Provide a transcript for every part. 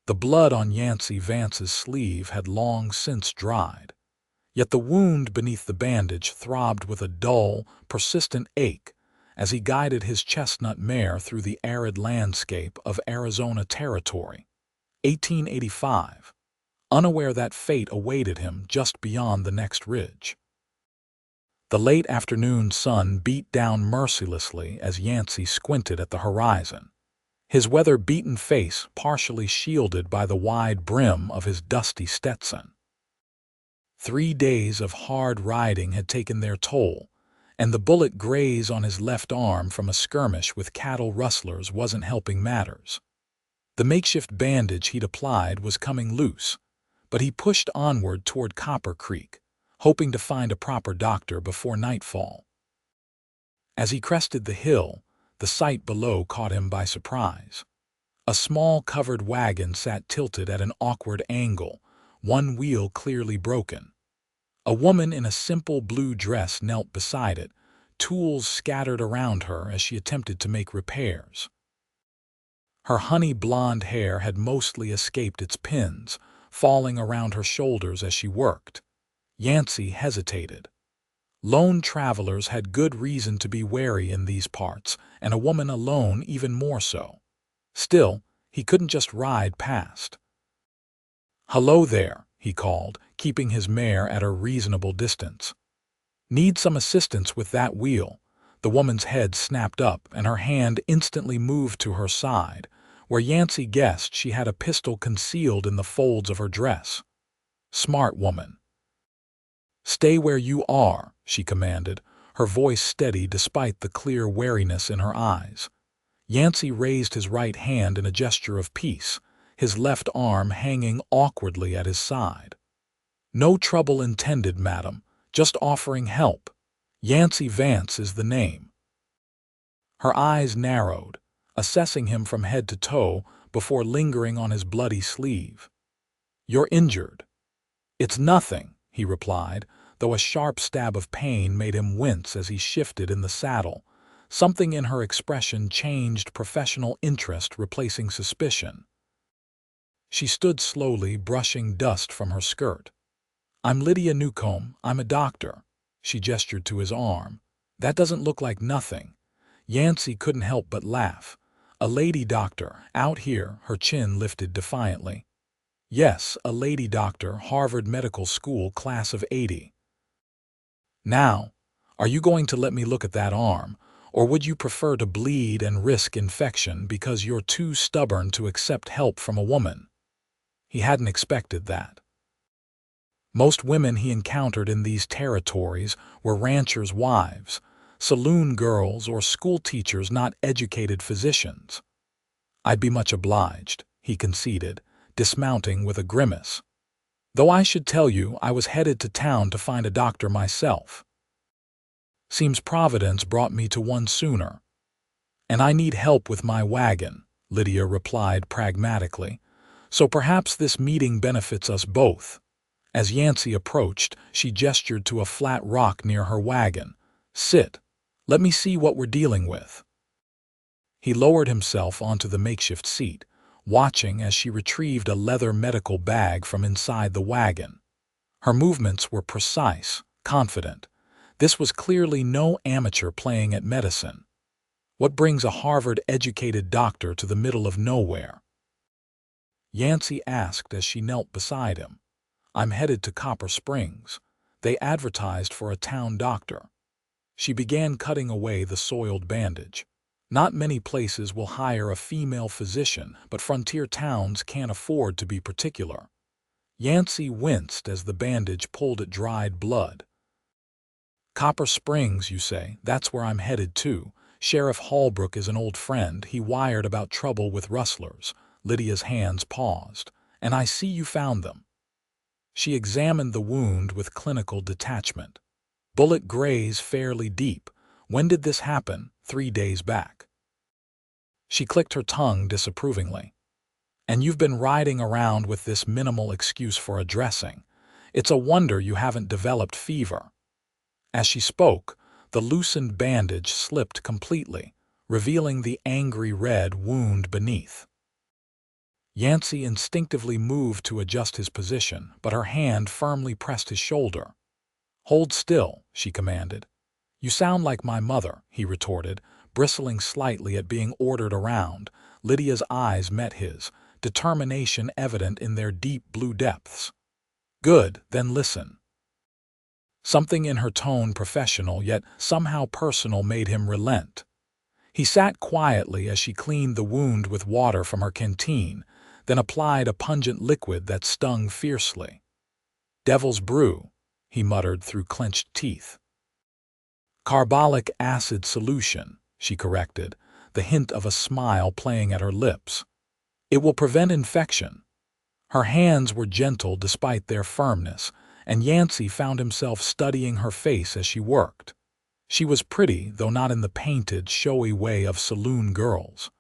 The blood on Yancey Vance's sleeve had long since dried, yet the wound beneath the bandage throbbed with a dull, persistent ache as he guided his chestnut mare through the arid landscape of Arizona Territory. 1885, unaware that fate awaited him just beyond the next ridge. The late afternoon sun beat down mercilessly as Yancey squinted at the horizon, his weather-beaten face partially shielded by the wide brim of his dusty Stetson. 3 days of hard riding had taken their toll, and the bullet graze on his left arm from a skirmish with cattle rustlers wasn't helping matters. The makeshift bandage he'd applied was coming loose, but he pushed onward toward Copper Creek, hoping to find a proper doctor before nightfall. As he crested the hill, the sight below caught him by surprise. A small covered wagon sat tilted at an awkward angle, one wheel clearly broken. A woman in a simple blue dress knelt beside it, tools scattered around her as she attempted to make repairs. Her honey blonde hair had mostly escaped its pins, falling around her shoulders as she worked. Yancey hesitated. Lone travelers had good reason to be wary in these parts, and a woman alone even more so. Still, he couldn't just ride past. "Hello there," he called, keeping his mare at a reasonable distance. "Need some assistance with that wheel?" The woman's head snapped up, and her hand instantly moved to her side, where Yancey guessed she had a pistol concealed in the folds of her dress. Smart woman. "Stay where you are," she commanded, her voice steady despite the clear wariness in her eyes. Yancey raised his right hand in a gesture of peace, his left arm hanging awkwardly at his side. "No trouble intended, madam, just offering help. Yancey Vance is the name." Her eyes narrowed, assessing him from head to toe before lingering on his bloody sleeve. "You're injured." "It's nothing," he replied, though a sharp stab of pain made him wince as he shifted in the saddle. Something in her expression changed, professional interest replacing suspicion. She stood slowly, brushing dust from her skirt. "I'm Lydia Newcomb. I'm a doctor." She gestured to his arm. "That doesn't look like nothing." Yancey couldn't help but laugh. "A lady doctor, out here," her chin lifted defiantly. "Yes, a lady doctor, Harvard Medical School, class of '80. Now, are you going to let me look at that arm, or would you prefer to bleed and risk infection because you're too stubborn to accept help from a woman?" He hadn't expected that. Most women he encountered in these territories were ranchers' wives, saloon girls, or school teachers, not educated physicians. "I'd be much obliged," he conceded, dismounting with a grimace. "Though I should tell you I was headed to town to find a doctor myself. Seems Providence brought me to one sooner." "And I need help with my wagon," Lydia replied pragmatically. "So perhaps this meeting benefits us both." As Yancey approached, she gestured to a flat rock near her wagon. "Sit. Let me see what we're dealing with." He lowered himself onto the makeshift seat, watching as she retrieved a leather medical bag from inside the wagon. Her movements were precise, confident. This was clearly no amateur playing at medicine. What brings a Harvard-educated doctor to the middle of nowhere? Yancey asked as she knelt beside him. "I'm headed to Copper Springs. They advertised for a town doctor." She began cutting away the soiled bandage. "Not many places will hire a female physician, but frontier towns can't afford to be particular." Yancey winced as the bandage pulled at dried blood. "Copper Springs, you say? That's where I'm headed to. Sheriff Holbrook is an old friend. He wired about trouble with rustlers." Lydia's hands paused. "And I see you found them." She examined the wound with clinical detachment. "Bullet graze fairly deep. When did this happen?" "3 days back." She clicked her tongue disapprovingly. "And you've been riding around with this minimal excuse for a dressing. It's a wonder you haven't developed fever." As she spoke, the loosened bandage slipped completely, revealing the angry red wound beneath. Yancey instinctively moved to adjust his position, but her hand firmly pressed his shoulder. "Hold still," she commanded. "You sound like my mother," he retorted, bristling slightly at being ordered around. Lydia's eyes met his, determination evident in their deep blue depths. "Good, then listen." Something in her tone, professional yet somehow personal, made him relent. He sat quietly as she cleaned the wound with water from her canteen, then applied a pungent liquid that stung fiercely. "Devil's brew," he muttered through clenched teeth. "Carbolic acid solution," she corrected, the hint of a smile playing at her lips. "It will prevent infection." Her hands were gentle despite their firmness, and Yancey found himself studying her face as she worked. She was pretty, though not in the painted, showy way of saloon girls.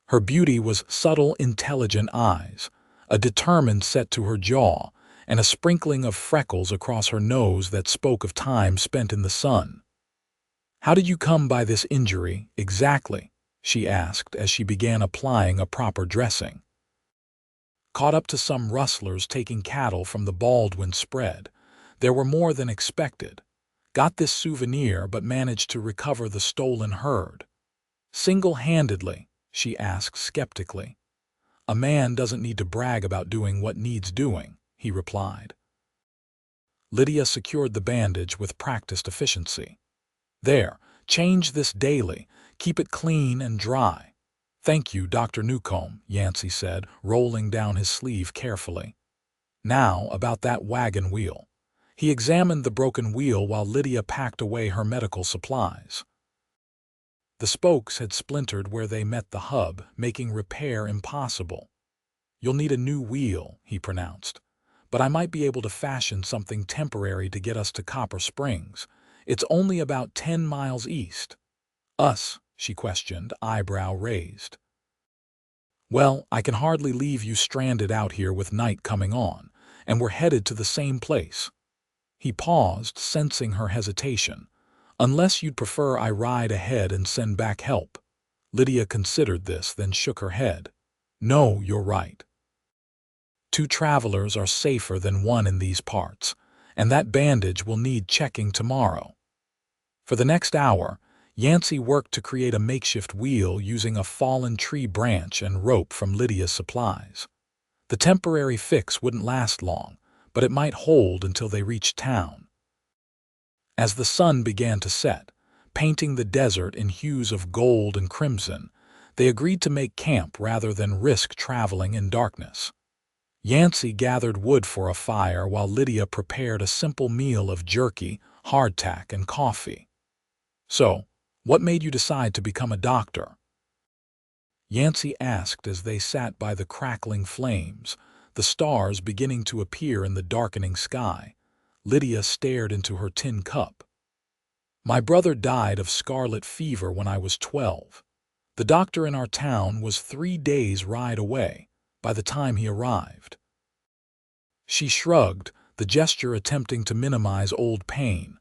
Her beauty was subtle, intelligent eyes, a determined set to her jaw, and a sprinkling of freckles across her nose that spoke of time spent in the sun. "How did you come by this injury, exactly?" she asked as she began applying a proper dressing. "Caught up to some rustlers taking cattle from the Baldwin spread. There were more than expected. Got this souvenir but managed to recover the stolen herd." "Single-handedly?" she asked skeptically. "A man doesn't need to brag about doing what needs doing," he replied. Lydia secured the bandage with practiced efficiency. "There, change this daily. Keep it clean and dry." "Thank you, Dr. Newcomb," Yancey said, rolling down his sleeve carefully. "Now, about that wagon wheel." He examined the broken wheel while Lydia packed away her medical supplies. The spokes had splintered where they met the hub, making repair impossible. "You'll need a new wheel," he pronounced. "But I might be able to fashion something temporary to get us to Copper Springs. It's only about 10 miles east." "Us?" she questioned, eyebrow raised. "Well, I can hardly leave you stranded out here with night coming on, and we're headed to the same place." He paused, sensing her hesitation. "Unless you'd prefer I ride ahead and send back help." Lydia considered this, then shook her head. "No, you're right. 2 travelers are safer than 1 in these parts, and that bandage will need checking tomorrow." For the next hour, Yancey worked to create a makeshift wheel using a fallen tree branch and rope from Lydia's supplies. The temporary fix wouldn't last long, but it might hold until they reached town. As the sun began to set, painting the desert in hues of gold and crimson, they agreed to make camp rather than risk traveling in darkness. Yancey gathered wood for a fire while Lydia prepared a simple meal of jerky, hardtack, and coffee. "So, what made you decide to become a doctor?" Yancey asked as they sat by the crackling flames, the stars beginning to appear in the darkening sky. Lydia stared into her tin cup. "My brother died of scarlet fever when I was 12. The doctor in our town was 3 days' ride away by the time he arrived." She shrugged, the gesture attempting to minimize old pain.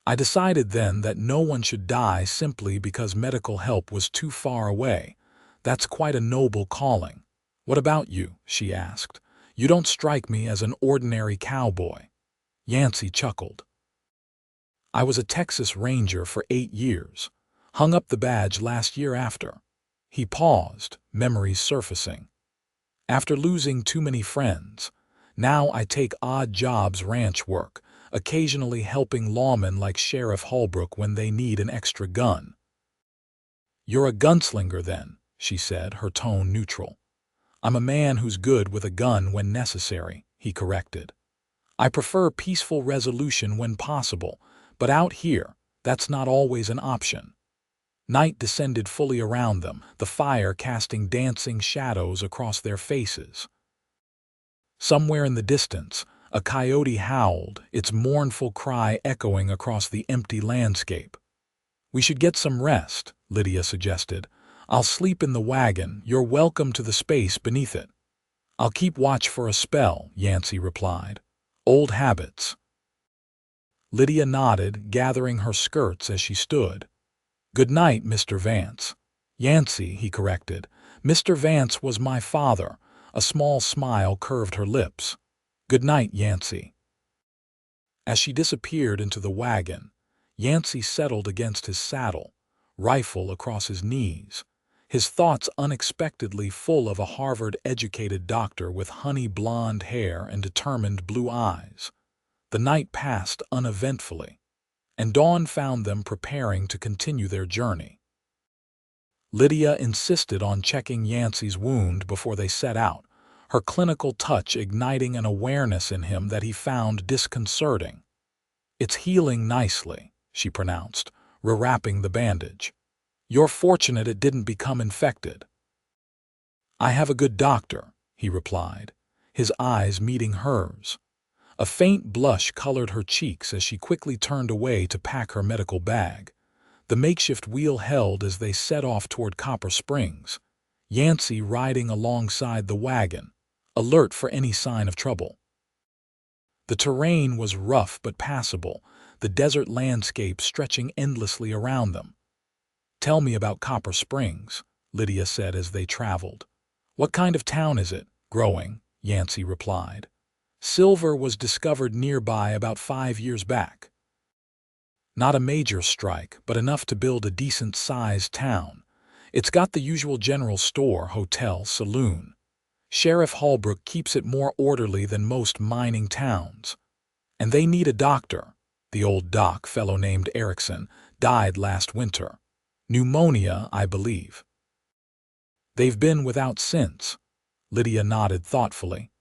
"I decided then that no one should die simply because medical help was too far away. That's quite a noble calling." "What about you?" she asked. "You don't strike me as an ordinary cowboy." Yancey chuckled. "I was a Texas Ranger for 8 years. Hung up the badge last year after." He paused, memories surfacing. "After losing too many friends. Now I take odd jobs, ranch work, occasionally helping lawmen like Sheriff Holbrook when they need an extra gun." "You're a gunslinger then," she said, her tone neutral. "I'm a man who's good with a gun when necessary," he corrected. "I prefer peaceful resolution when possible, but out here, that's not always an option." Night descended fully around them, the fire casting dancing shadows across their faces. Somewhere in the distance, a coyote howled, its mournful cry echoing across the empty landscape. "We should get some rest," Lydia suggested. "I'll sleep in the wagon. You're welcome to the space beneath it." "I'll keep watch for a spell," Yancey replied. "Old habits." Lydia nodded, gathering her skirts as she stood. "Good night, Mr. Vance." "Yancey," he corrected, Mr. Vance was my father. A small smile curved her lips. Good night, Yancey. As she disappeared into the wagon, Yancey settled against his saddle, rifle across his knees, his thoughts unexpectedly full of a Harvard-educated doctor with honey blonde hair and determined blue eyes. The night passed uneventfully, and dawn found them preparing to continue their journey. Lydia insisted on checking Yancey's wound before they set out, her clinical touch igniting an awareness in him that he found disconcerting. "It's healing nicely," she pronounced, rewrapping the bandage. "You're fortunate it didn't become infected." "I have a good doctor," he replied, his eyes meeting hers. A faint blush colored her cheeks as she quickly turned away to pack her medical bag. The makeshift wheel held as they set off toward Copper Springs, Yancey riding alongside the wagon, alert for any sign of trouble. The terrain was rough but passable, the desert landscape stretching endlessly around them. "Tell me about Copper Springs," Lydia said as they traveled. "What kind of town is it?" "Growing," Yancey replied. "Silver was discovered nearby about 5 years back. Not a major strike, but enough to build a decent-sized town. It's got the usual general store, hotel, saloon. Sheriff Holbrook keeps it more orderly than most mining towns. And they need a doctor. The old doc, fellow named Erickson, died last winter. Pneumonia, I believe." "They've been without since." Lydia nodded thoughtfully.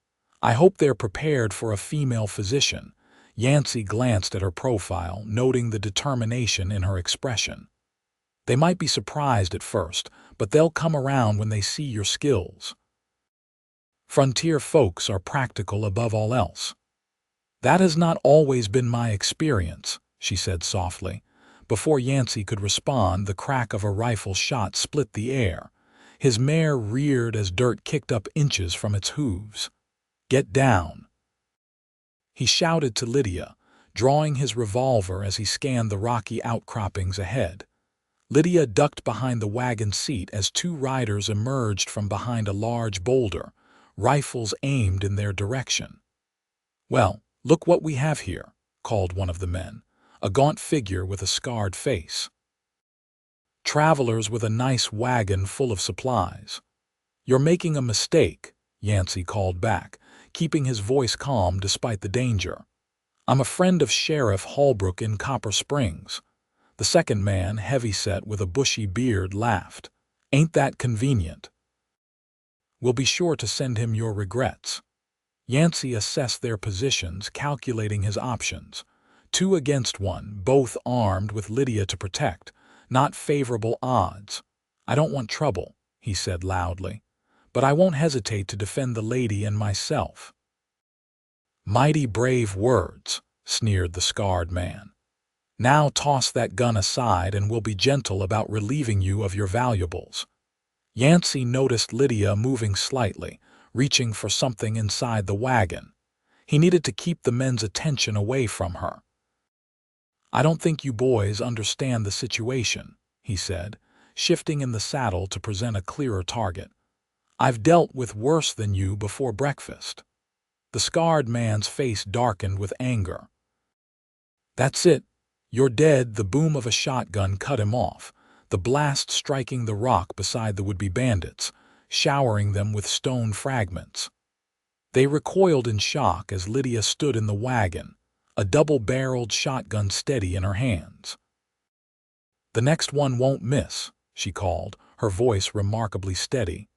"I hope they're prepared for a female physician." Yancey glanced at her profile, noting the determination in her expression. "They might be surprised at first, but they'll come around when they see your skills. Frontier folks are practical above all else." "That has not always been my experience," she said softly. Before Yancey could respond, the crack of a rifle shot split the air. His mare reared as dirt kicked up inches from its hooves. "Get down," he shouted to Lydia, drawing his revolver as he scanned the rocky outcroppings ahead. Lydia ducked behind the wagon seat as 2 riders emerged from behind a large boulder, rifles aimed in their direction. "Well, look what we have here," called one of the men, a gaunt figure with a scarred face. "Travelers with a nice wagon full of supplies." "You're making a mistake," Yancey called back, keeping his voice calm despite the danger. "I'm a friend of Sheriff Holbrook in Copper Springs." The second man, heavyset with a bushy beard, laughed. "Ain't that convenient? We'll be sure to send him your regrets." Yancey assessed their positions, calculating his options. 2 against 1, both armed with Lydia to protect. Not favorable odds. "I don't want trouble," he said loudly, "but I won't hesitate to defend the lady and myself." "Mighty brave words," sneered the scarred man. "Now toss that gun aside and we'll be gentle about relieving you of your valuables." Yancey noticed Lydia moving slightly, reaching for something inside the wagon. He needed to keep the men's attention away from her. "I don't think you boys understand the situation," he said, shifting in the saddle to present a clearer target. "I've dealt with worse than you before breakfast." The scarred man's face darkened with anger. "That's it. You're dead." The boom of a shotgun cut him off, the blast striking the rock beside the would-be bandits, showering them with stone fragments. They recoiled in shock as Lydia stood in the wagon, a double-barreled shotgun steady in her hands. "The next one won't miss," she called, her voice remarkably steady.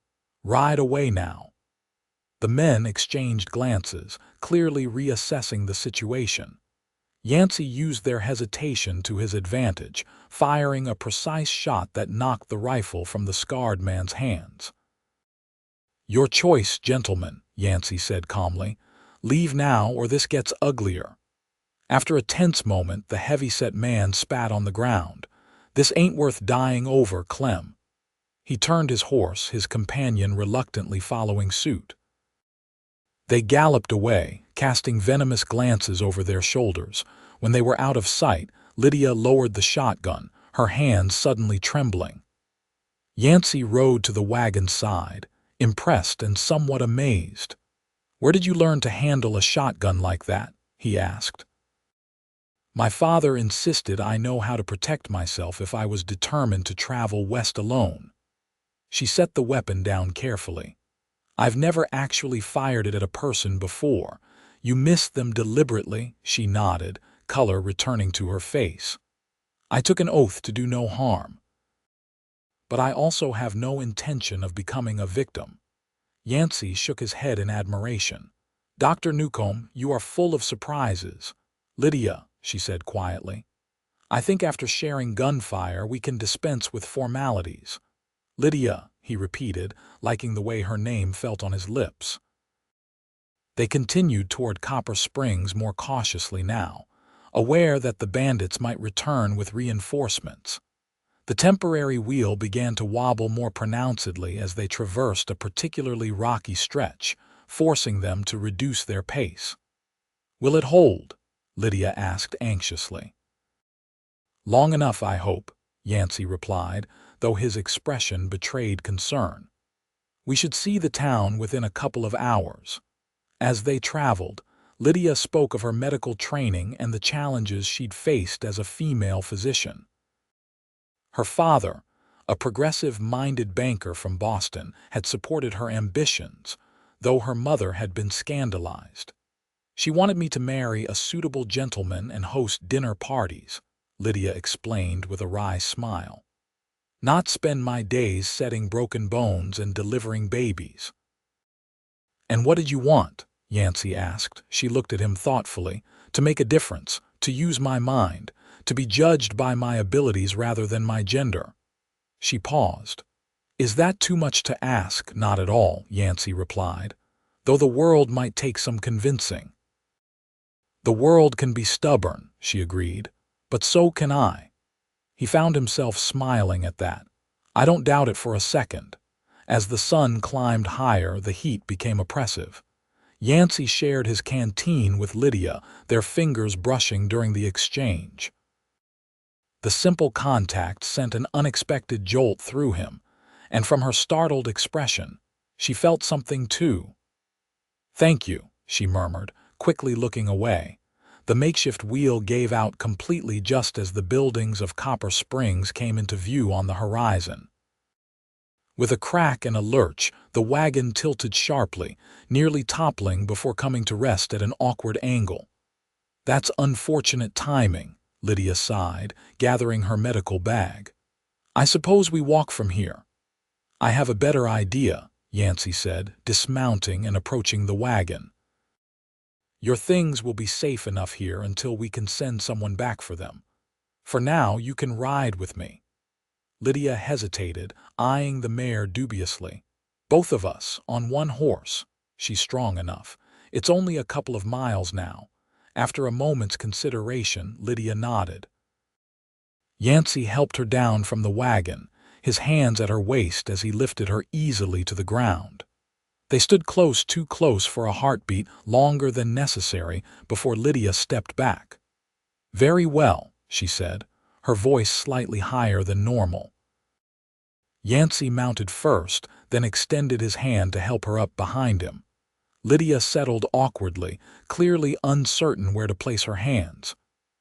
"Ride away now." The men exchanged glances, clearly reassessing the situation. Yancey used their hesitation to his advantage, firing a precise shot that knocked the rifle from the scarred man's hands. "Your choice, gentlemen," Yancey said calmly. "Leave now or this gets uglier." After a tense moment, the heavy-set man spat on the ground. "This ain't worth dying over, Clem." He turned his horse, his companion reluctantly following suit. They galloped away, casting venomous glances over their shoulders. When they were out of sight, Lydia lowered the shotgun, her hands suddenly trembling. Yancey rode to the wagon's side, impressed and somewhat amazed. "Where did you learn to handle a shotgun like that?" he asked. "My father insisted I know how to protect myself if I was determined to travel west alone." She set the weapon down carefully. "I've never actually fired it at a person before." "You missed them deliberately," she nodded, color returning to her face. "I took an oath to do no harm. But I also have no intention of becoming a victim." Yancey shook his head in admiration. "Dr. Newcomb, you are full of surprises." "Lydia," she said quietly, "I think after sharing gunfire we can dispense with formalities." "Lydia," he repeated, liking the way her name felt on his lips. They continued toward Copper Springs more cautiously now, aware that the bandits might return with reinforcements. The temporary wheel began to wobble more pronouncedly as they traversed a particularly rocky stretch, forcing them to reduce their pace. "Will it hold?" Lydia asked anxiously. "Long enough, I hope," Yancey replied, though his expression betrayed concern. "We should see the town within a couple of hours." As they traveled, Lydia spoke of her medical training and the challenges she'd faced as a female physician. Her father, a progressive-minded banker from Boston, had supported her ambitions, though her mother had been scandalized. "She wanted me to marry a suitable gentleman and host dinner parties," Lydia explained with a wry smile. "Not spend my days setting broken bones and delivering babies." "And what did you want?" Yancey asked. She looked at him thoughtfully. "To make a difference, to use my mind, to be judged by my abilities rather than my gender." She paused. "Is that too much to ask?" "Not at all," Yancey replied, "though the world might take some convincing." "The world can be stubborn," she agreed, "but so can I." He found himself smiling at that. "I don't doubt it for a second." As the sun climbed higher, the heat became oppressive. Yancey shared his canteen with Lydia, their fingers brushing during the exchange. The simple contact sent an unexpected jolt through him, and from her startled expression, she felt something too. "Thank you," she murmured, quickly looking away. The makeshift wheel gave out completely just as the buildings of Copper Springs came into view on the horizon. With a crack and a lurch, the wagon tilted sharply, nearly toppling before coming to rest at an awkward angle. "That's unfortunate timing," Lydia sighed, gathering her medical bag. "I suppose we walk from here." "I have a better idea," Yancey said, dismounting and approaching the wagon. "Your things will be safe enough here until we can send someone back for them. For now, you can ride with me." Lydia hesitated, eyeing the mare dubiously. "Both of us, on one horse. She's strong enough. It's only a couple of miles now." After a moment's consideration, Lydia nodded. Yancey helped her down from the wagon, his hands at her waist as he lifted her easily to the ground. They stood close, too close for a heartbeat, longer than necessary, before Lydia stepped back. "Very well," she said, her voice slightly higher than normal. Yancey mounted first, then extended his hand to help her up behind him. Lydia settled awkwardly, clearly uncertain where to place her hands.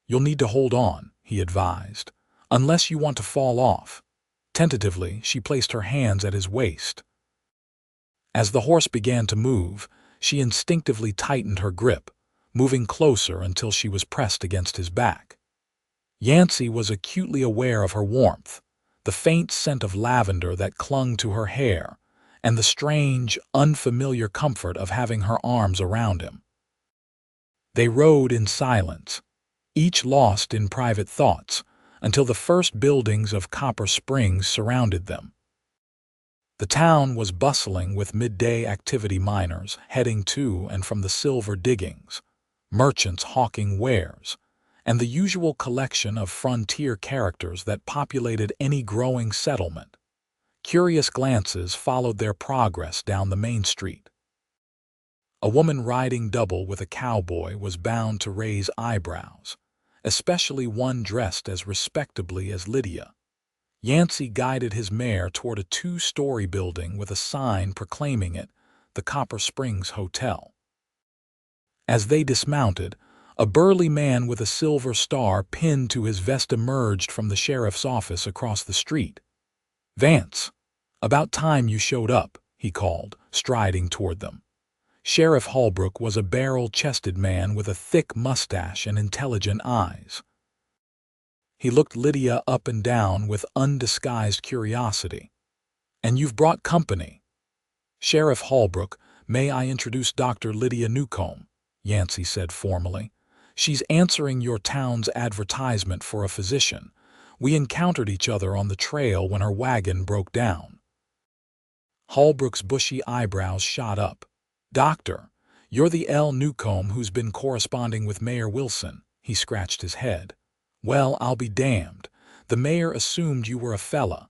"You'll need to hold on," he advised, "unless you want to fall off." Tentatively, she placed her hands at his waist. As the horse began to move, she instinctively tightened her grip, moving closer until she was pressed against his back. Yancey was acutely aware of her warmth, the faint scent of lavender that clung to her hair, and the strange, unfamiliar comfort of having her arms around him. They rode in silence, each lost in private thoughts, until the first buildings of Copper Springs surrounded them. The town was bustling with midday activity, miners heading to and from the silver diggings, merchants hawking wares, and the usual collection of frontier characters that populated any growing settlement. Curious glances followed their progress down the main street. A woman riding double with a cowboy was bound to raise eyebrows, especially one dressed as respectably as Lydia. Yancey guided his mare toward a two-story building with a sign proclaiming it the Copper Springs Hotel. As they dismounted, a burly man with a silver star pinned to his vest emerged from the sheriff's office across the street. "Vance, about time you showed up," he called, striding toward them. Sheriff Holbrook was a barrel-chested man with a thick mustache and intelligent eyes. He looked Lydia up and down with undisguised curiosity. "And you've brought company." "Sheriff Holbrook, may I introduce Dr. Lydia Newcomb?" Yancey said formally. "She's answering your town's advertisement for a physician. We encountered each other on the trail when her wagon broke down." Holbrook's bushy eyebrows shot up. "Doctor, you're the L. Newcomb who's been corresponding with Mayor Wilson." He scratched his head. "Well, I'll be damned. The mayor assumed you were a fella."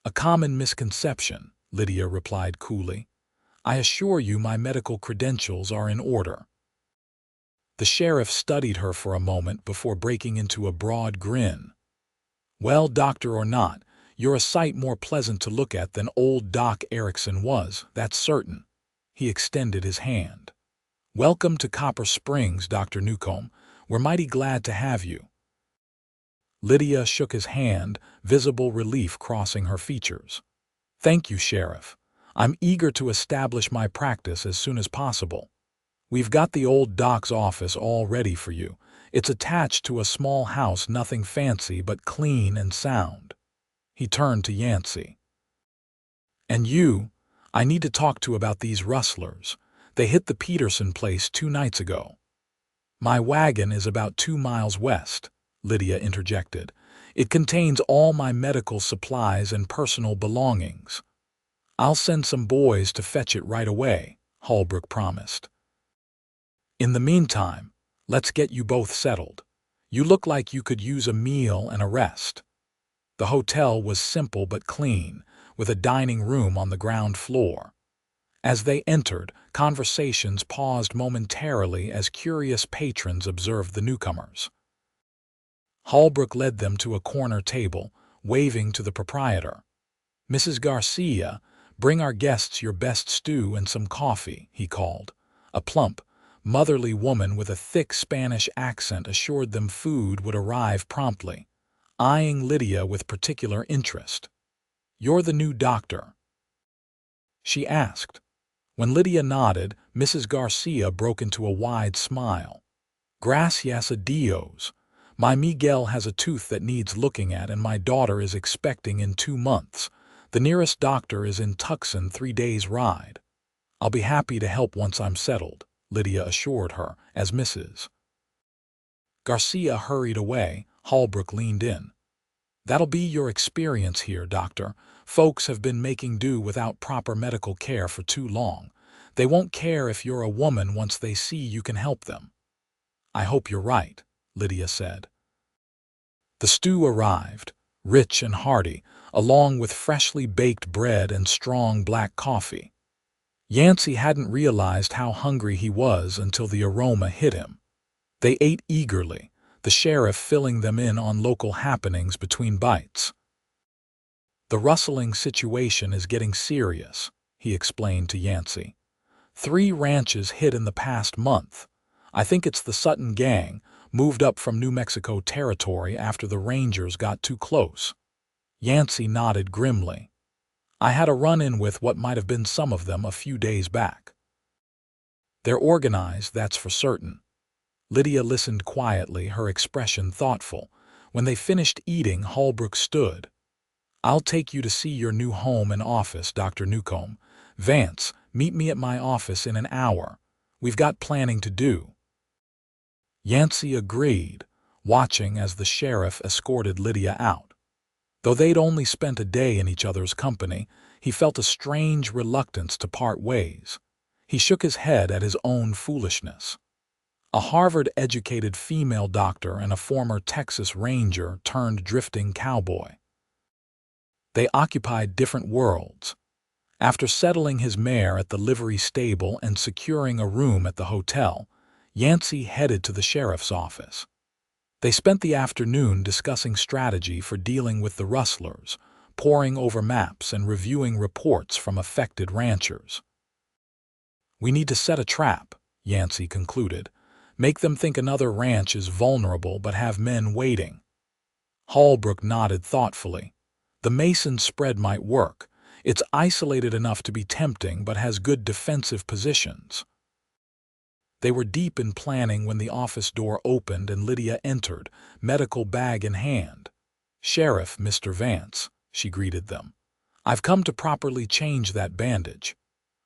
"A common misconception," Lydia replied coolly. "I assure you my medical credentials are in order." The sheriff studied her for a moment before breaking into a broad grin. "Well, doctor or not, you're a sight more pleasant to look at than old Doc Erickson was, that's certain." He extended his hand. "Welcome to Copper Springs, Dr. Newcomb. We're mighty glad to have you." Lydia shook his hand, visible relief crossing her features. "Thank you, Sheriff. I'm eager to establish my practice as soon as possible. We've got the old doc's office all ready for you. It's attached to a small house, nothing fancy but clean and sound." He turned to Yancey. "And you, I need to talk to about these rustlers. They hit the Peterson place 2 nights ago." "My wagon is about 2 miles west," Lydia interjected. "It contains all my medical supplies and personal belongings." "I'll send some boys to fetch it right away," Holbrook promised. "In the meantime, let's get you both settled. You look like you could use a meal and a rest." The hotel was simple but clean, with a dining room on the ground floor. As they entered, conversations paused momentarily as curious patrons observed the newcomers. Holbrook led them to a corner table, waving to the proprietor. "Mrs. Garcia, bring our guests your best stew and some coffee," he called. A plump, motherly woman with a thick Spanish accent assured them food would arrive promptly, eyeing Lydia with particular interest. "You're the new doctor?" she asked. When Lydia nodded, Mrs. Garcia broke into a wide smile. "Gracias a Dios. My Miguel has a tooth that needs looking at and my daughter is expecting in 2 months. The nearest doctor is in Tucson, 3 days' ride. I'll be happy to help once I'm settled," Lydia assured her, as Mrs. Garcia hurried away. Holbrook leaned in. "That'll be your experience here, doctor. Folks have been making do without proper medical care for too long. They won't care if you're a woman once they see you can help them." "I hope you're right," Lydia said. The stew arrived, rich and hearty, along with freshly baked bread and strong black coffee. Yancey hadn't realized how hungry he was until the aroma hit him. They ate eagerly, the sheriff filling them in on local happenings between bites. "The rustling situation is getting serious," he explained to Yancey. 3 ranches hit in the past month. I think it's the Sutton gang, moved up from New Mexico territory after the Rangers got too close." Yancey nodded grimly. "I had a run-in with what might have been some of them a few days back." "They're organized, that's for certain." Lydia listened quietly, her expression thoughtful. When they finished eating, Holbrook stood. "I'll take you to see your new home and office, Dr. Newcomb. Vance, meet me at my office in an hour. We've got planning to do." Yancey agreed, watching as the sheriff escorted Lydia out. Though they'd only spent a day in each other's company, he felt a strange reluctance to part ways. He shook his head at his own foolishness. A Harvard-educated female doctor and a former Texas Ranger turned drifting cowboy. They occupied different worlds. After settling his mare at the livery stable and securing a room at the hotel, Yancey headed to the sheriff's office. They spent the afternoon discussing strategy for dealing with the rustlers, poring over maps and reviewing reports from affected ranchers. "We need to set a trap," Yancey concluded. "Make them think another ranch is vulnerable but have men waiting." Holbrook nodded thoughtfully. "The Mason spread might work. It's isolated enough to be tempting but has good defensive positions." They were deep in planning when the office door opened and Lydia entered, medical bag in hand. "Sheriff, Mr. Vance," she greeted them. "I've come to properly change that bandage."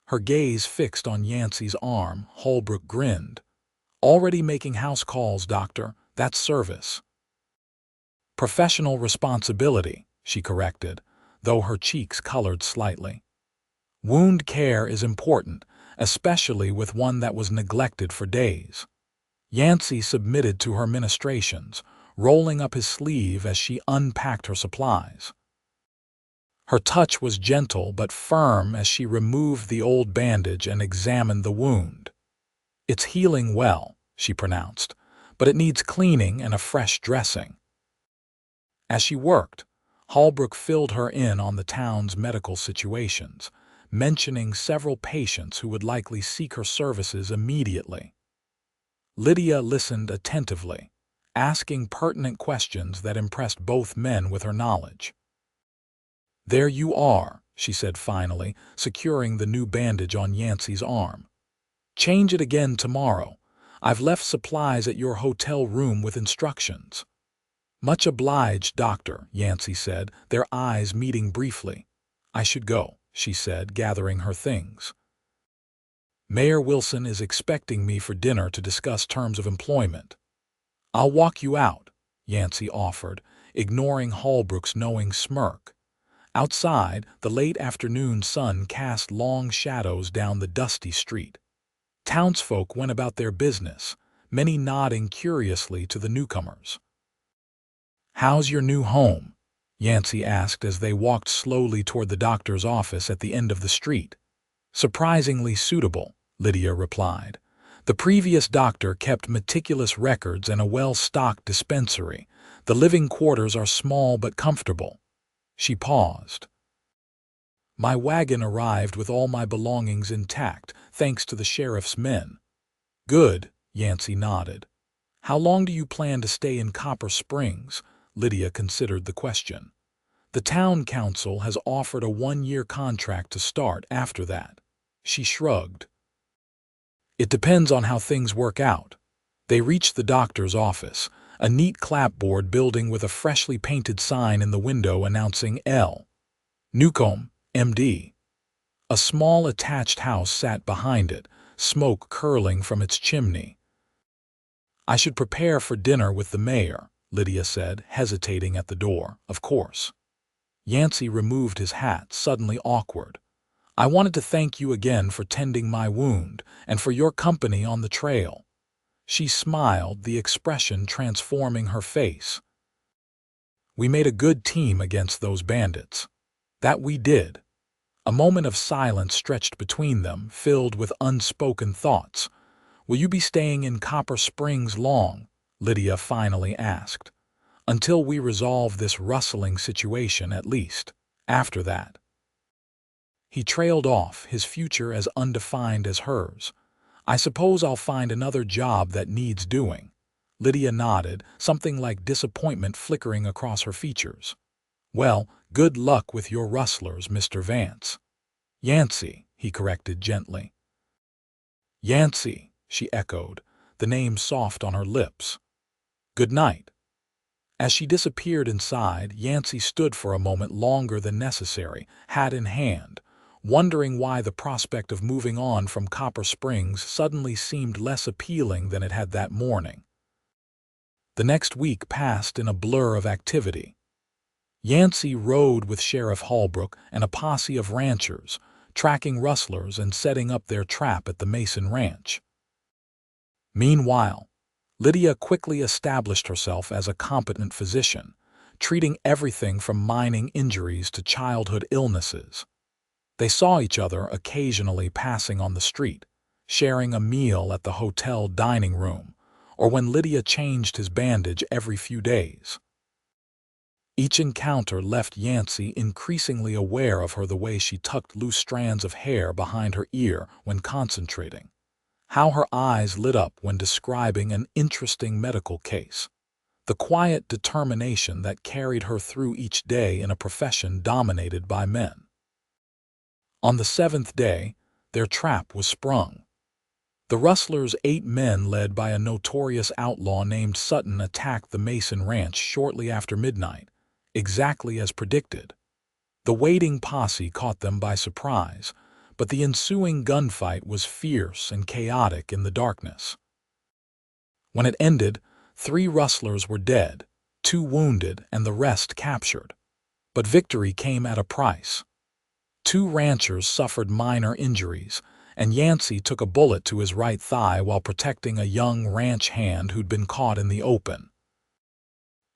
Her gaze fixed on Yancey's arm, Holbrook grinned. "Already making house calls, doctor. That's service." "Professional responsibility," she corrected, though her cheeks colored slightly. "Wound care is important, especially with one that was neglected for days." Yancey submitted to her ministrations, rolling up his sleeve as she unpacked her supplies. Her touch was gentle but firm as she removed the old bandage and examined the wound. "It's healing well," she pronounced, "but it needs cleaning and a fresh dressing." As she worked, Holbrook filled her in on the town's medical situations, mentioning several patients who would likely seek her services immediately. Lydia listened attentively, asking pertinent questions that impressed both men with her knowledge. "There you are," she said finally, securing the new bandage on Yancey's arm. "Change it again tomorrow. I've left supplies at your hotel room with instructions." "Much obliged, doctor," Yancey said, their eyes meeting briefly. "I should go," she said, gathering her things. "Mayor Wilson is expecting me for dinner to discuss terms of employment." "I'll walk you out," Yancey offered, ignoring Holbrook's knowing smirk. Outside, the late afternoon sun cast long shadows down the dusty street. Townsfolk went about their business, many nodding curiously to the newcomers. "How's your new home?" Yancey asked as they walked slowly toward the doctor's office at the end of the street. "Surprisingly suitable," Lydia replied. "The previous doctor kept meticulous records and a well-stocked dispensary. The living quarters are small but comfortable." She paused. "My wagon arrived with all my belongings intact, thanks to the sheriff's men." "Good," Yancey nodded. "How long do you plan to stay in Copper Springs?" Lydia considered the question. "The town council has offered a 1-year contract to start after that." She shrugged. "It depends on how things work out." They reached the doctor's office, a neat clapboard building with a freshly painted sign in the window announcing L. Newcomb, M.D. A small attached house sat behind it, smoke curling from its chimney. "I should prepare for dinner with the mayor," Lydia said, hesitating at the door. "Of course." Yancey removed his hat, suddenly awkward. "I wanted to thank you again for tending my wound and for your company on the trail." She smiled, the expression transforming her face. "We made a good team against those bandits." "That we did." A moment of silence stretched between them, filled with unspoken thoughts. "Will you be staying in Copper Springs long?" Lydia finally asked. "Until we resolve this rustling situation, at least. After that." He trailed off, his future as undefined as hers. "I suppose I'll find another job that needs doing." Lydia nodded, something like disappointment flickering across her features. "Well, good luck with your rustlers, Mr. Vance." "Yancey," he corrected gently. "Yancey," she echoed, the name soft on her lips. "Good night." As she disappeared inside, Yancey stood for a moment longer than necessary, hat in hand, wondering why the prospect of moving on from Copper Springs suddenly seemed less appealing than it had that morning. The next week passed in a blur of activity. Yancey rode with Sheriff Holbrook and a posse of ranchers, tracking rustlers and setting up their trap at the Mason Ranch. Meanwhile, Lydia quickly established herself as a competent physician, treating everything from mining injuries to childhood illnesses. They saw each other occasionally passing on the street, sharing a meal at the hotel dining room, or when Lydia changed his bandage every few days. Each encounter left Yancey increasingly aware of her, the way she tucked loose strands of hair behind her ear when concentrating, how her eyes lit up when describing an interesting medical case, the quiet determination that carried her through each day in a profession dominated by men. On the 7th day, their trap was sprung. The rustlers, 8 men led by a notorious outlaw named Sutton, attacked the Mason Ranch shortly after midnight, exactly as predicted. The waiting posse caught them by surprise, but the ensuing gunfight was fierce and chaotic in the darkness. When it ended, 3 rustlers were dead, 2 wounded, and the rest captured. But victory came at a price. 2 ranchers suffered minor injuries, and Yancey took a bullet to his right thigh while protecting a young ranch hand who'd been caught in the open.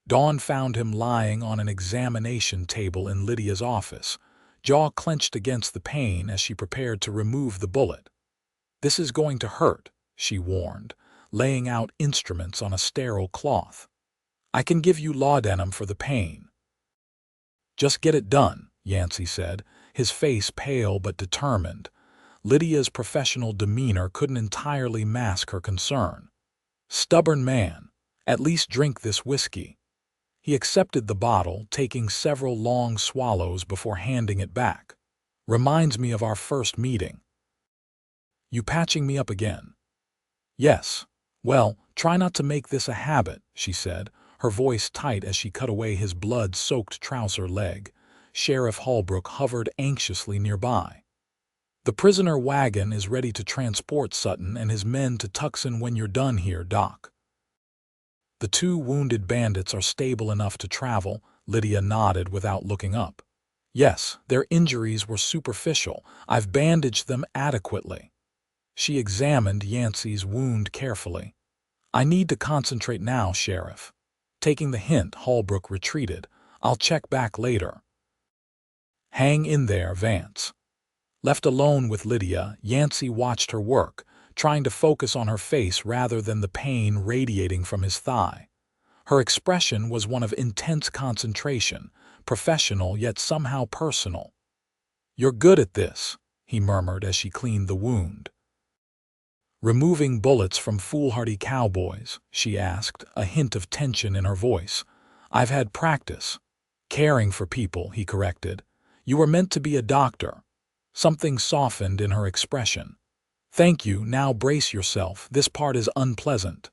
Dawn found him lying on an examination table in Lydia's office, jaw clenched against the pain as she prepared to remove the bullet. "This is going to hurt," she warned, laying out instruments on a sterile cloth. "I can give you laudanum for the pain." "Just get it done," Yancey said, his face pale but determined. Lydia's professional demeanor couldn't entirely mask her concern. "Stubborn man. At least drink this whiskey." He accepted the bottle, taking several long swallows before handing it back. "Reminds me of our first meeting." "You patching me up again?" "Yes. Well, try not to make this a habit," she said, her voice tight as she cut away his blood-soaked trouser leg. Sheriff Holbrook hovered anxiously nearby. "The prisoner wagon is ready to transport Sutton and his men to Tucson when you're done here, Doc." "The 2 wounded bandits are stable enough to travel," Lydia nodded without looking up. "Yes, their injuries were superficial. I've bandaged them adequately." She examined Yancey's wound carefully. "I need to concentrate now, Sheriff." Taking the hint, Holbrook retreated. "I'll check back later." "Hang in there, Vance." Left alone with Lydia, Yancey watched her work, trying to focus on her face rather than the pain radiating from his thigh. Her expression was one of intense concentration, professional yet somehow personal. "You're good at this," he murmured as she cleaned the wound. "Removing bullets from foolhardy cowboys?" she asked, a hint of tension in her voice. "I've had practice." "Caring for people," he corrected. "You were meant to be a doctor." Something softened in her expression. "Thank you, now brace yourself, this part is unpleasant."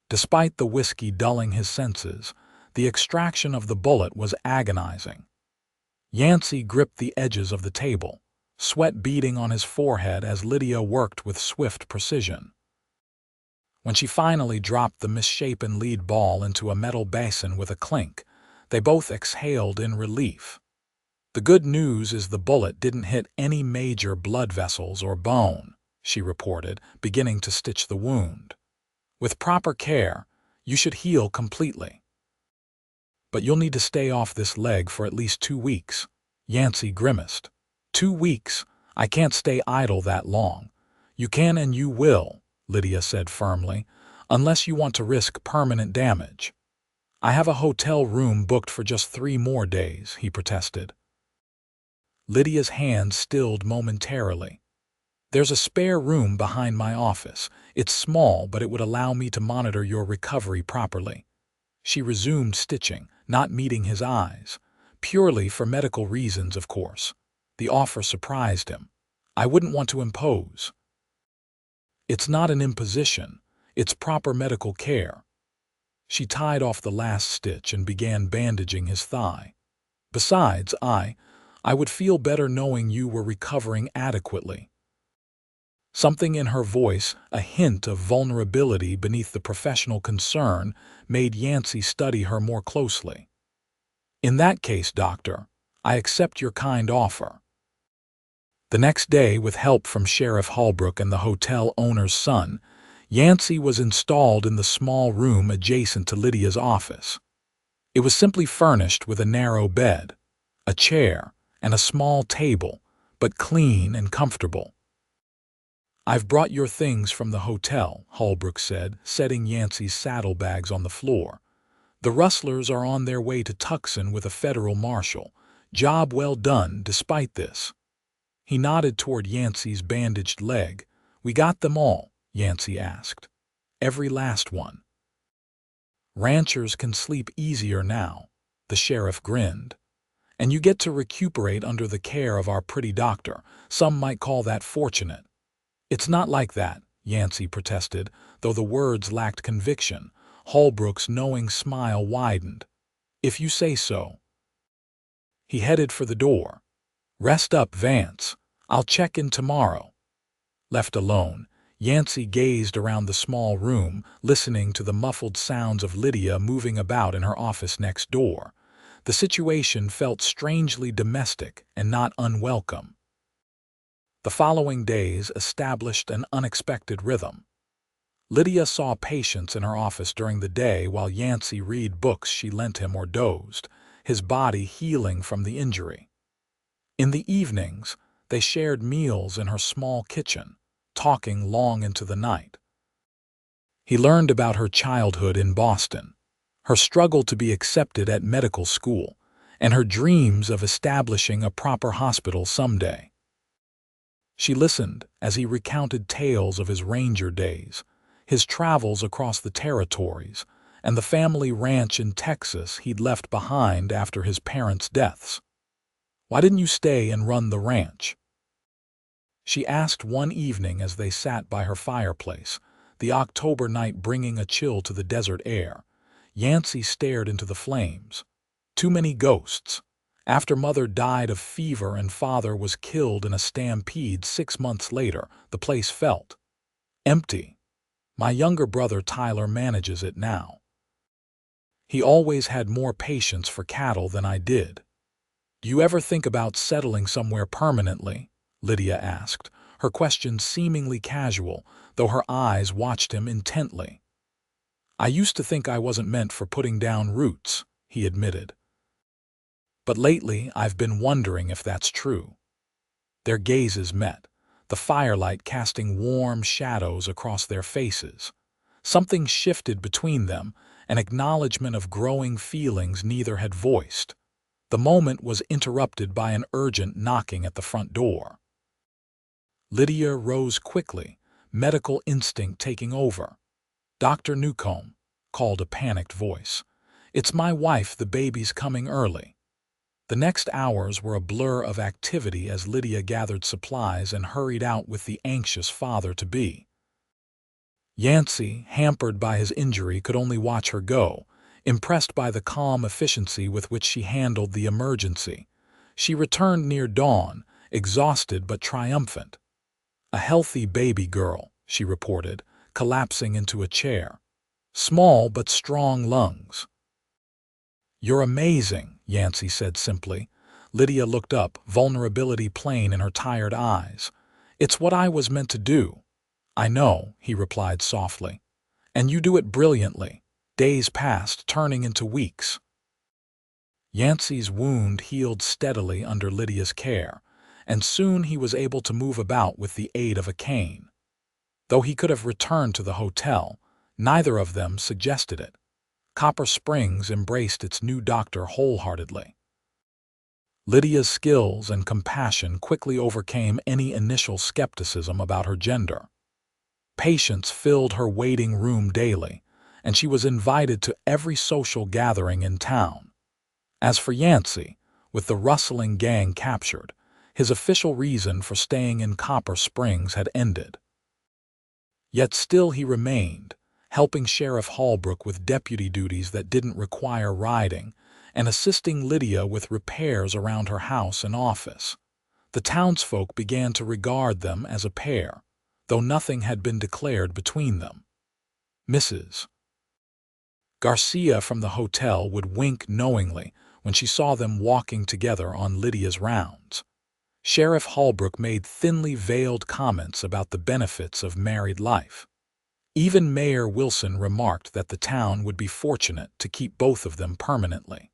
Despite the whiskey dulling his senses, the extraction of the bullet was agonizing. Yancey gripped the edges of the table, sweat beading on his forehead as Lydia worked with swift precision. When she finally dropped the misshapen lead ball into a metal basin with a clink, they both exhaled in relief. "The good news is the bullet didn't hit any major blood vessels or bone," she reported, beginning to stitch the wound. "With proper care, you should heal completely. But you'll need to stay off this leg for at least 2 weeks." Yancey grimaced. 2 weeks? I can't stay idle that long." "You can and you will," Lydia said firmly, "unless you want to risk permanent damage." "I have a hotel room booked for just 3 more days," he protested. Lydia's hand stilled momentarily. "There's a spare room behind my office. It's small, but it would allow me to monitor your recovery properly." She resumed stitching, not meeting his eyes. Purely for medical reasons, of course. The offer surprised him. "I wouldn't want to impose." "It's not an imposition. It's proper medical care." She tied off the last stitch and began bandaging his thigh. "Besides, I would feel better knowing you were recovering adequately." Something in her voice, a hint of vulnerability beneath the professional concern, made Yancey study her more closely. "In that case, Doctor, I accept your kind offer." The next day, with help from Sheriff Holbrook and the hotel owner's son, Yancey was installed in the small room adjacent to Lydia's office. It was simply furnished with a narrow bed, a chair, and a small table, but clean and comfortable. "I've brought your things from the hotel," Holbrook said, setting Yancey's saddlebags on the floor. "The rustlers are on their way to Tucson with a federal marshal. Job well done, despite this." He nodded toward Yancey's bandaged leg. "We got them all?" Yancey asked. "Every last one." "Ranchers can sleep easier now," the sheriff grinned. "And you get to recuperate under the care of our pretty doctor. Some might call that fortunate." "It's not like that," Yancey protested, though the words lacked conviction. Holbrook's knowing smile widened. "If you say so." He headed for the door. "Rest up, Vance. I'll check in tomorrow." Left alone, Yancey gazed around the small room, listening to the muffled sounds of Lydia moving about in her office next door. The situation felt strangely domestic and not unwelcome. The following days established an unexpected rhythm. Lydia saw patients in her office during the day while Yancey read books she lent him or dozed, his body healing from the injury. In the evenings, they shared meals in her small kitchen, talking long into the night. He learned about her childhood in Boston, her struggle to be accepted at medical school, and her dreams of establishing a proper hospital someday. She listened as he recounted tales of his ranger days, his travels across the territories, and the family ranch in Texas he'd left behind after his parents' deaths. "Why didn't you stay and run the ranch?" she asked one evening as they sat by her fireplace, the October night bringing a chill to the desert air. Yancey stared into the flames. "Too many ghosts. After Mother died of fever and Father was killed in a stampede 6 months later, the place felt empty. My younger brother Tyler manages it now. He always had more patience for cattle than I did." "Do you ever think about settling somewhere permanently?" Lydia asked, her question seemingly casual, though her eyes watched him intently. "I used to think I wasn't meant for putting down roots," he admitted. "But lately I've been wondering if that's true." Their gazes met, the firelight casting warm shadows across their faces. Something shifted between them, an acknowledgement of growing feelings neither had voiced. The moment was interrupted by an urgent knocking at the front door. Lydia rose quickly, medical instinct taking over. "Dr. Newcomb," called a panicked voice. "It's my wife, the baby's coming early." The next hours were a blur of activity as Lydia gathered supplies and hurried out with the anxious father-to-be. Yancey, hampered by his injury, could only watch her go, impressed by the calm efficiency with which she handled the emergency. She returned near dawn, exhausted but triumphant. "A healthy baby girl," she reported, collapsing into a chair. "Small but strong lungs." "You're amazing," Yancey said simply. Lydia looked up, vulnerability plain in her tired eyes. "It's what I was meant to do." "I know," he replied softly. "And you do it brilliantly." Days passed, turning into weeks. Yancey's wound healed steadily under Lydia's care, and soon he was able to move about with the aid of a cane. Though he could have returned to the hotel, neither of them suggested it. Copper Springs embraced its new doctor wholeheartedly. Lydia's skills and compassion quickly overcame any initial skepticism about her gender. Patients filled her waiting room daily, and she was invited to every social gathering in town. As for Yancey, with the rustling gang captured, his official reason for staying in Copper Springs had ended. Yet still he remained, helping Sheriff Holbrook with deputy duties that didn't require riding, and assisting Lydia with repairs around her house and office. The townsfolk began to regard them as a pair, though nothing had been declared between them. Mrs. Garcia from the hotel would wink knowingly when she saw them walking together on Lydia's rounds. Sheriff Holbrook made thinly veiled comments about the benefits of married life. Even Mayor Wilson remarked that the town would be fortunate to keep both of them permanently.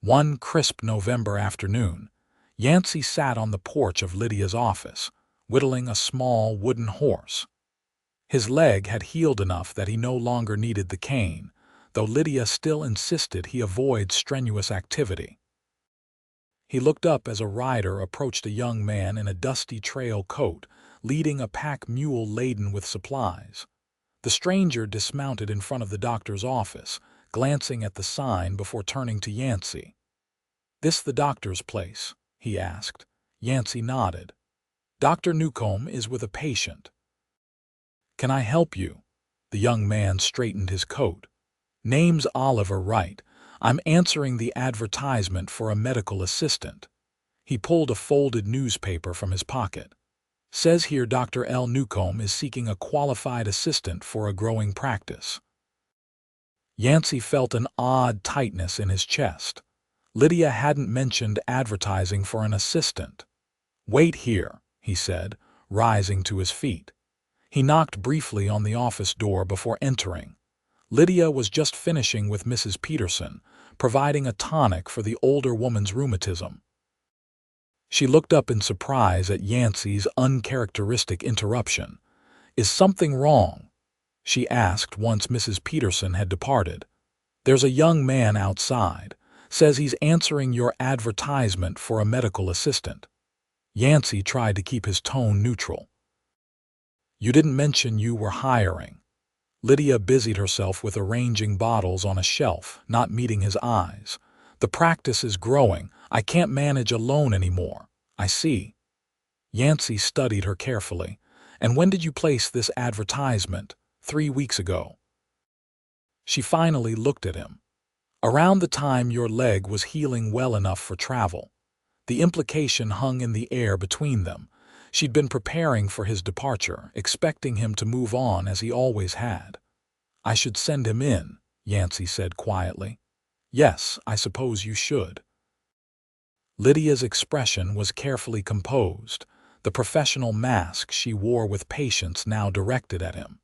One crisp November afternoon, Yancey sat on the porch of Lydia's office, whittling a small wooden horse. His leg had healed enough that he no longer needed the cane, though Lydia still insisted he avoid strenuous activity. He looked up as a rider approached a young man in a dusty trail coat, leading a pack mule laden with supplies. The stranger dismounted in front of the doctor's office, glancing at the sign before turning to Yancey. "This the doctor's place?" he asked. Yancey nodded. "Dr. Newcomb is with a patient." "Can I help you?" The young man straightened his coat. "Name's Oliver Wright. I'm answering the advertisement for a medical assistant." He pulled a folded newspaper from his pocket. "Says here Dr. L. Newcomb is seeking a qualified assistant for a growing practice." Yancey felt an odd tightness in his chest. Lydia hadn't mentioned advertising for an assistant. "Wait here," he said, rising to his feet. He knocked briefly on the office door before entering. Lydia was just finishing with Mrs. Peterson, providing a tonic for the older woman's rheumatism. She looked up in surprise at Yancey's uncharacteristic interruption. "Is something wrong?" she asked once Mrs. Peterson had departed. "There's a young man outside. Says he's answering your advertisement for a medical assistant." Yancey tried to keep his tone neutral. "You didn't mention you were hiring." Lydia busied herself with arranging bottles on a shelf, not meeting his eyes. "The practice is growing. I can't manage alone anymore." "I see." Yancey studied her carefully. "And when did you place this advertisement?" 3 weeks ago." She finally looked at him. "Around the time your leg was healing well enough for travel." The implication hung in the air between them. She'd been preparing for his departure, expecting him to move on as he always had. "I should send him in," Yancey said quietly. "Yes, I suppose you should." Lydia's expression was carefully composed, the professional mask she wore with patience now directed at him.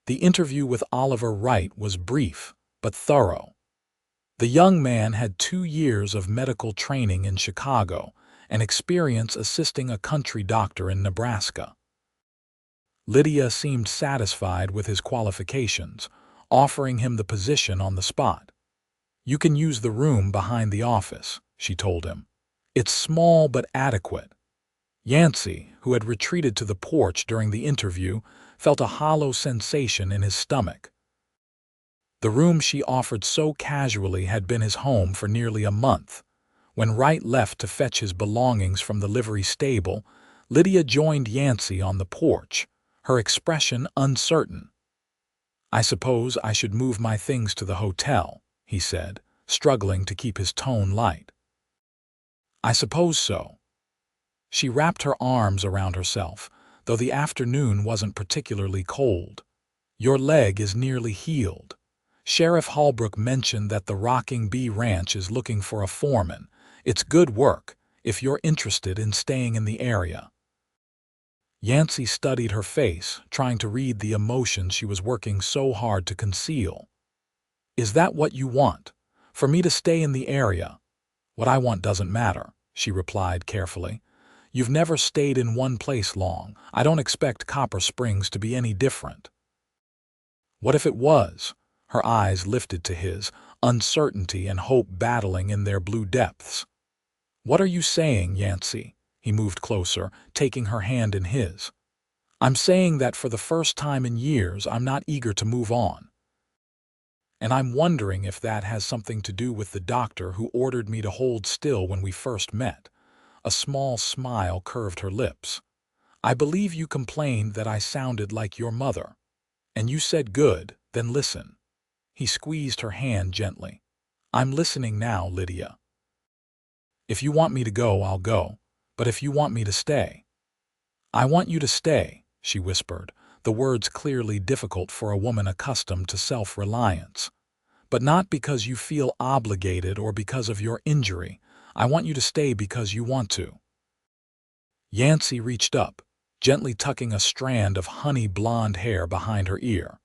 The interview with Oliver Wright was brief, but thorough. The young man had 2 years of medical training in Chicago and experience assisting a country doctor in Nebraska. Lydia seemed satisfied with his qualifications, offering him the position on the spot. "You can use the room behind the office," she told him. "It's small but adequate." Yancey, who had retreated to the porch during the interview, felt a hollow sensation in his stomach. The room she offered so casually had been his home for nearly a month. When Wright left to fetch his belongings from the livery stable, Lydia joined Yancey on the porch, her expression uncertain. "I suppose I should move my things to the hotel," he said, struggling to keep his tone light. "I suppose so." She wrapped her arms around herself, though the afternoon wasn't particularly cold. "Your leg is nearly healed. Sheriff Holbrook mentioned that the Rocking Bee Ranch is looking for a foreman. It's good work, if you're interested in staying in the area." Yancey studied her face, trying to read the emotion she was working so hard to conceal. "Is that what you want? For me to stay in the area?" "What I want doesn't matter," she replied carefully. "You've never stayed in one place long. I don't expect Copper Springs to be any different." What if it was? Her eyes lifted to his, uncertainty and hope battling in their blue depths. "What are you saying, Yancey?" He moved closer, taking her hand in his. "I'm saying that for the first time in years I'm not eager to move on. And I'm wondering if that has something to do with the doctor who ordered me to hold still when we first met." A small smile curved her lips. "I believe you complained that I sounded like your mother. And you said good, then listen." He squeezed her hand gently. "I'm listening now, Lydia. If you want me to go, I'll go. But if you want me to stay—" "I want you to stay," she whispered, the words clearly difficult for a woman accustomed to self-reliance. "But not because you feel obligated or because of your injury. I want you to stay because you want to." Yancey reached up, gently tucking a strand of honey blonde hair behind her ear.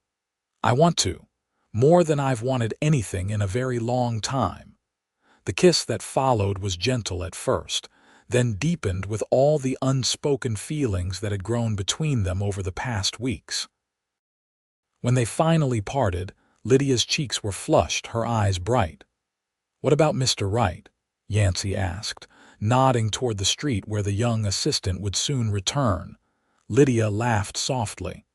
"I want to, more than I've wanted anything in a very long time." The kiss that followed was gentle at first, then deepened with all the unspoken feelings that had grown between them over the past weeks. When they finally parted, Lydia's cheeks were flushed, her eyes bright. "What about Mr. Wright?" Yancey asked, nodding toward the street where the young assistant would soon return. Lydia laughed softly.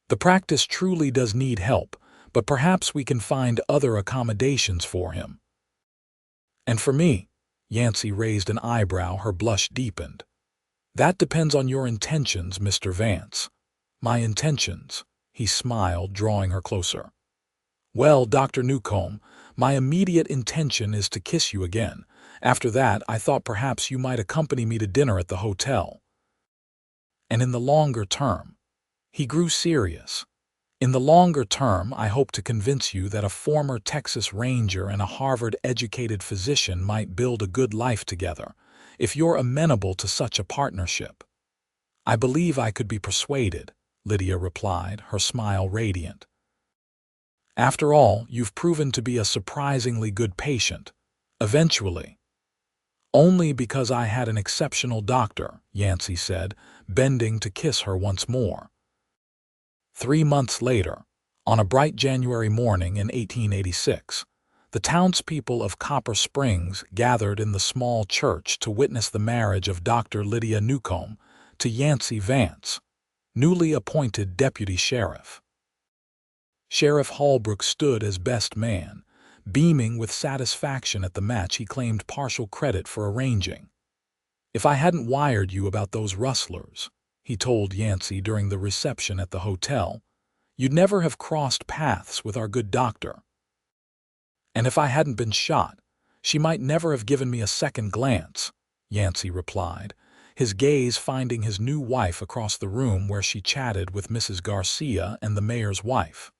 "The practice truly does need help, but perhaps we can find other accommodations for him." "And for me?" Yancey raised an eyebrow, her blush deepened. "That depends on your intentions, Mr. Vance." "My intentions?" He smiled, drawing her closer. "Well, Dr. Newcomb, my immediate intention is to kiss you again. After that, I thought perhaps you might accompany me to dinner at the hotel. And in the longer term," he grew serious, "in the longer term, I hope to convince you that a former Texas Ranger and a Harvard-educated physician might build a good life together, if you're amenable to such a partnership." "I believe I could be persuaded," Lydia replied, her smile radiant. "After all, you've proven to be a surprisingly good patient. Eventually." "Only because I had an exceptional doctor," Yancey said, bending to kiss her once more. 3 months later, on a bright January morning in 1886, the townspeople of Copper Springs gathered in the small church to witness the marriage of Dr. Lydia Newcomb to Yancey Vance, newly appointed deputy sheriff. Sheriff Holbrook stood as best man, beaming with satisfaction at the match he claimed partial credit for arranging. "If I hadn't wired you about those rustlers," he told Yancey during the reception at the hotel, "you'd never have crossed paths with our good doctor. And if I hadn't been shot, she might never have given me a second glance," Yancey replied, his gaze finding his new wife across the room where she chatted with Mrs. Garcia and the mayor's wife.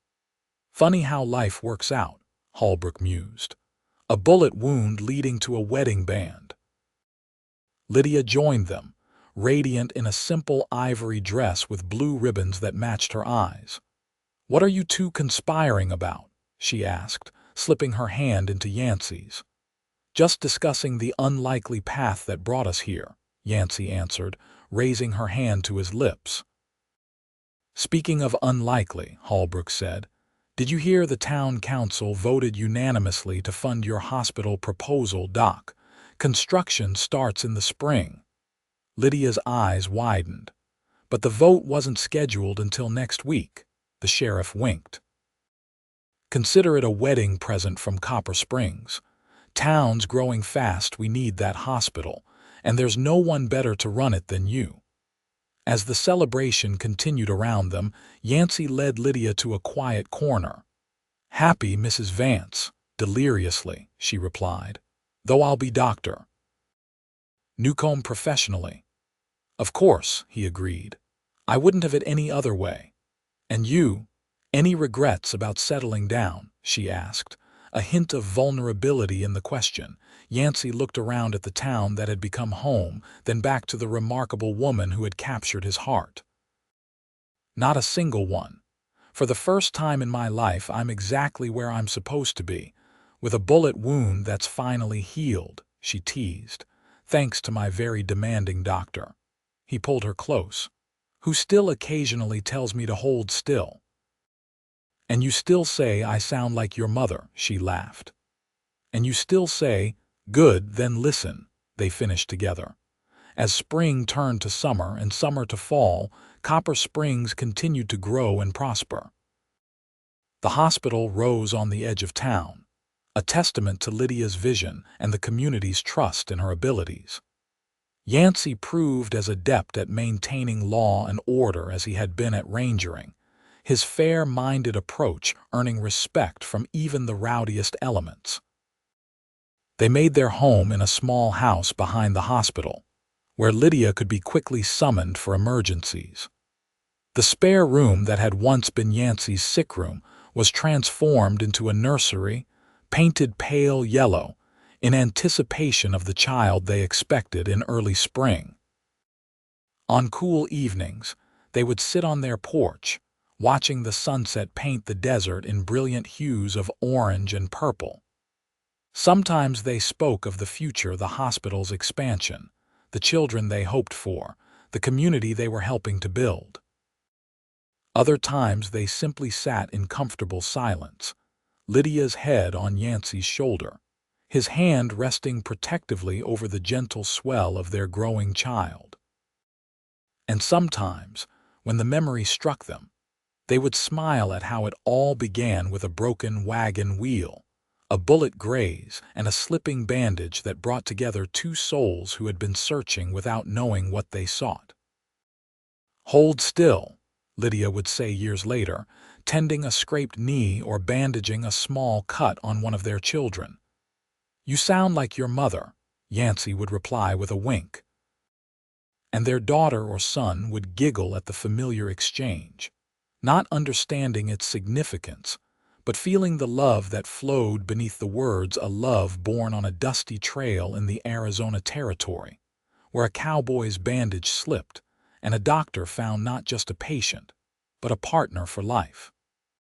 "Funny how life works out," Holbrook mused. "A bullet wound leading to a wedding band." Lydia joined them, radiant in a simple ivory dress with blue ribbons that matched her eyes. "What are you two conspiring about?" she asked, slipping her hand into Yancey's. "Just discussing the unlikely path that brought us here," Yancey answered, raising her hand to his lips. "Speaking of unlikely," Holbrook said, "did you hear the town council voted unanimously to fund your hospital proposal, Doc? Construction starts in the spring." Lydia's eyes widened. "But the vote wasn't scheduled until next week," the sheriff winked. "Consider it a wedding present from Copper Springs. Town's growing fast, we need that hospital, and there's no one better to run it than you." As the celebration continued around them, Yancey led Lydia to a quiet corner. "Happy, Mrs. Vance," deliriously, she replied, "though I'll be Dr. Newcomb professionally." "Of course," he agreed. "I wouldn't have it any other way." "And you? Any regrets about settling down?" she asked, a hint of vulnerability in the question. Yancey looked around at the town that had become home, then back to the remarkable woman who had captured his heart. "Not a single one. For the first time in my life, I'm exactly where I'm supposed to be, with a bullet wound that's finally healed," she teased, "thanks to my very demanding doctor." He pulled her close. "Who still occasionally tells me to hold still." "And you still say I sound like your mother," she laughed. "And you still say, 'Good, then listen,'" they finished together. As spring turned to summer and summer to fall, Copper Springs continued to grow and prosper. The hospital rose on the edge of town, a testament to Lydia's vision and the community's trust in her abilities. Yancey proved as adept at maintaining law and order as he had been at rangering, his fair-minded approach earning respect from even the rowdiest elements. They made their home in a small house behind the hospital, where Lydia could be quickly summoned for emergencies. The spare room that had once been Yancey's sick room was transformed into a nursery, painted pale yellow, in anticipation of the child they expected in early spring. On cool evenings, they would sit on their porch, watching the sunset paint the desert in brilliant hues of orange and purple. Sometimes they spoke of the future, the hospital's expansion, the children they hoped for, the community they were helping to build. Other times they simply sat in comfortable silence, Lydia's head on Yancey's shoulder, his hand resting protectively over the gentle swell of their growing child. And sometimes, when the memory struck them, they would smile at how it all began with a broken wagon wheel, a bullet graze, and a slipping bandage that brought together two souls who had been searching without knowing what they sought. "Hold still," Lydia would say years later, tending a scraped knee or bandaging a small cut on one of their children. "You sound like your mother," Yancey would reply with a wink. And their daughter or son would giggle at the familiar exchange, not understanding its significance, but feeling the love that flowed beneath the words, a love born on a dusty trail in the Arizona territory, where a cowboy's bandage slipped and a doctor found not just a patient, but a partner for life.